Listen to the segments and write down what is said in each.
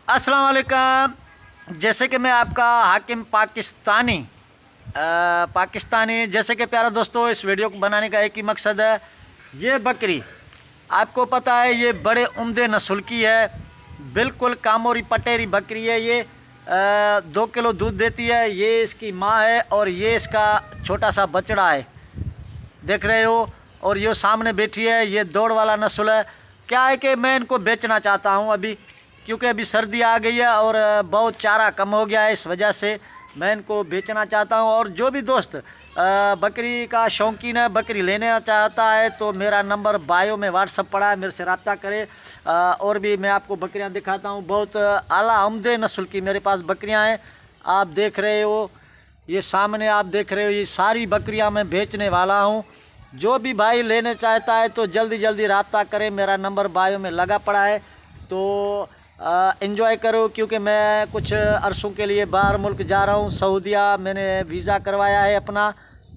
अस्सलाम वालेकुम। जैसे कि मैं आपका हाकिम पाकिस्तानी जैसे कि प्यारा दोस्तों, इस वीडियो को बनाने का एक ही मकसद है। ये बकरी आपको पता है ये बड़े उम्दे नस्ल की है, बिल्कुल कामोरी पटेरी बकरी है। ये 2 किलो दूध देती है। ये इसकी माँ है और ये इसका छोटा सा बछड़ा है, देख रहे हो। और ये सामने बैठी है, ये दौड़ वाला नस्ल है। क्या है कि मैं इनको बेचना चाहता हूँ अभी, क्योंकि अभी सर्दी आ गई है और बहुत चारा कम हो गया है, इस वजह से मैं इनको बेचना चाहता हूँ। और जो भी दोस्त बकरी का शौकीन है, बकरी लेना चाहता है, तो मेरा नंबर बायो में व्हाट्सअप पड़ा है, मेरे से रब्ता करे। और भी मैं आपको बकरियाँ दिखाता हूँ। बहुत आला उम्दे नस्ल की मेरे पास बकरियाँ हैं। आप देख रहे हो, ये सामने आप देख रहे हो, ये सारी बकरियाँ मैं बेचने वाला हूँ। जो भी भाई लेने चाहता है तो जल्दी जल्दी रब्ता करें, मेरा नंबर बायो में लगा पड़ा है। तो एंजॉय करो, क्योंकि मैं कुछ अरसों के लिए बाहर मुल्क जा रहा हूँ, सऊदीया। मैंने वीज़ा करवाया है अपना।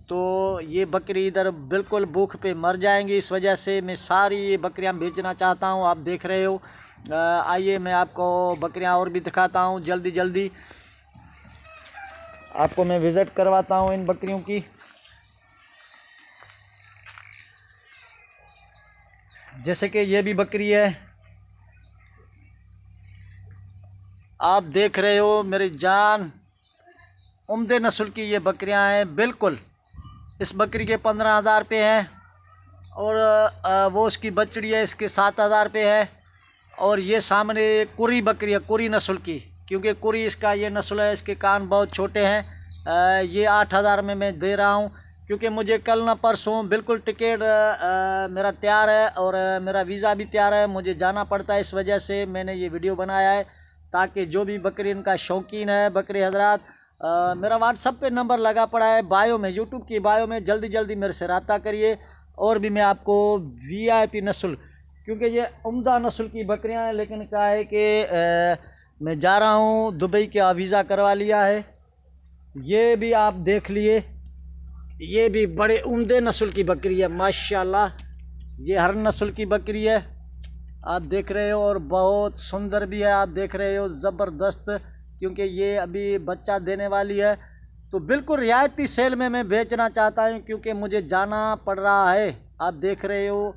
तो ये बकरी इधर बिल्कुल भूख पे मर जाएंगी, इस वजह से मैं सारी ये बकरियाँ बेचना चाहता हूँ। आप देख रहे हो। आइए मैं आपको बकरियाँ और भी दिखाता हूँ। जल्दी जल्दी आपको मैं विज़िट करवाता हूँ इन बकरियों की। जैसे कि ये भी बकरी है, आप देख रहे हो मेरी जान। उम्दे नस्ल की ये बकरियां हैं बिल्कुल। इस बकरी के 15,000 रुपये हैं और वो उसकी बछड़ी है, इसके 7,000 रुपये है। और ये सामने कुरी बकरी है, कुरी नस्ल की, क्योंकि कुरी इसका ये नस्ल है। इसके कान बहुत छोटे हैं। ये 8,000 में मैं दे रहा हूँ, क्योंकि मुझे कल ना परसों बिल्कुल टिकट मेरा तैयार है और मेरा वीज़ा भी तैयार है, मुझे जाना पड़ता है। इस वजह से मैंने ये वीडियो बनाया है, ताकि जो भी बकरी इनका शौकीन है, बकरी हजरात, मेरा व्हाट्सअप पे नंबर लगा पड़ा है बायो में, यूट्यूब की बायो में। जल्दी जल्दी मेरे से रब्ता करिए। और भी मैं आपको VIP नस्ल, क्योंकि ये उम्दा नस्ल की बकरियां हैं, लेकिन क्या है कि मैं जा रहा हूँ दुबई का वीज़ा करवा लिया है। ये भी आप देख लिए, ये भी बड़े उम्दे नस्ल की बकरी है माशाल्लाह। ये हर नस्ल की बकरी है, आप देख रहे हो। और बहुत सुंदर भी है, आप देख रहे हो, ज़बरदस्त। क्योंकि ये अभी बच्चा देने वाली है, तो बिल्कुल रियायती सेल में मैं बेचना चाहता हूँ, क्योंकि मुझे जाना पड़ रहा है। आप देख रहे हो।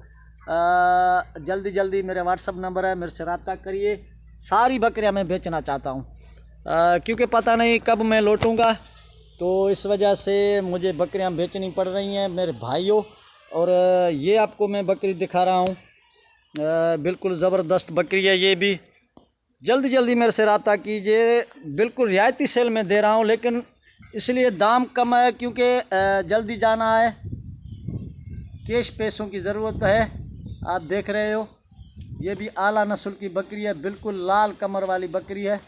जल्दी जल्दी मेरे व्हाट्सअप नंबर है, मेरे से रब्ता करिए। सारी बकरियाँ मैं बेचना चाहता हूँ, क्योंकि पता नहीं कब मैं लौटूँगा, तो इस वजह से मुझे बकरियाँ बेचनी पड़ रही हैं मेरे भाइयों। और ये आपको मैं बकरी दिखा रहा हूँ, बिल्कुल ज़बरदस्त बकरी है ये भी। जल्दी जल्दी मेरे से रब्ता कीजिए। बिल्कुल रियायती सेल में दे रहा हूँ, लेकिन इसलिए दाम कम है, क्योंकि जल्दी जाना है, कैश पैसों की ज़रूरत है। आप देख रहे हो, ये भी आला नस्ल की बकरी है, बिल्कुल लाल कमर वाली बकरी है।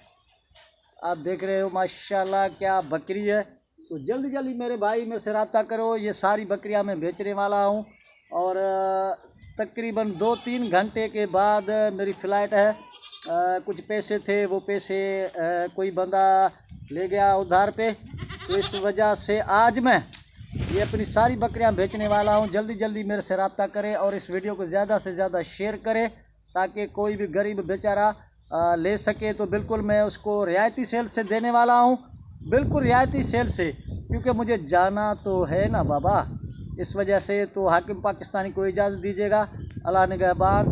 आप देख रहे हो माशाल्लाह क्या बकरी है। तो जल्दी जल्दी मेरे भाई मेरे से रब्ता करो। ये सारी बकरियां मैं बेचने वाला हूं, और तकरीबन 2-3 घंटे के बाद मेरी फ़्लाइट है। कुछ पैसे थे, वो पैसे कोई बंदा ले गया उधार पे, तो इस वजह से आज मैं ये अपनी सारी बकरियां बेचने वाला हूं। जल्दी जल्दी मेरे से रब्ता करें और इस वीडियो को ज़्यादा से ज़्यादा शेयर करें, ताकि कोई भी गरीब बेचारा ले सके। तो बिल्कुल मैं उसको रियायती सेल से देने वाला हूँ, बिल्कुल रियायती सेल से, क्योंकि मुझे जाना तो है ना बाबा। इस वजह से तो हाकिम पाकिस्तानी को इजाज़त दीजिएगा। अल्लाह निगहबान।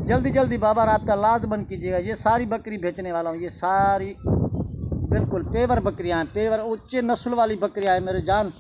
जल्दी जल्दी बाबा रब्ता लाजमन कीजिएगा। ये सारी बकरी बेचने वाला हूँ, ये सारी बिल्कुल पेवर बकरियाँ हैं, पेवर ऊँचे नस्ल वाली बकरियाँ हैं मेरे जान।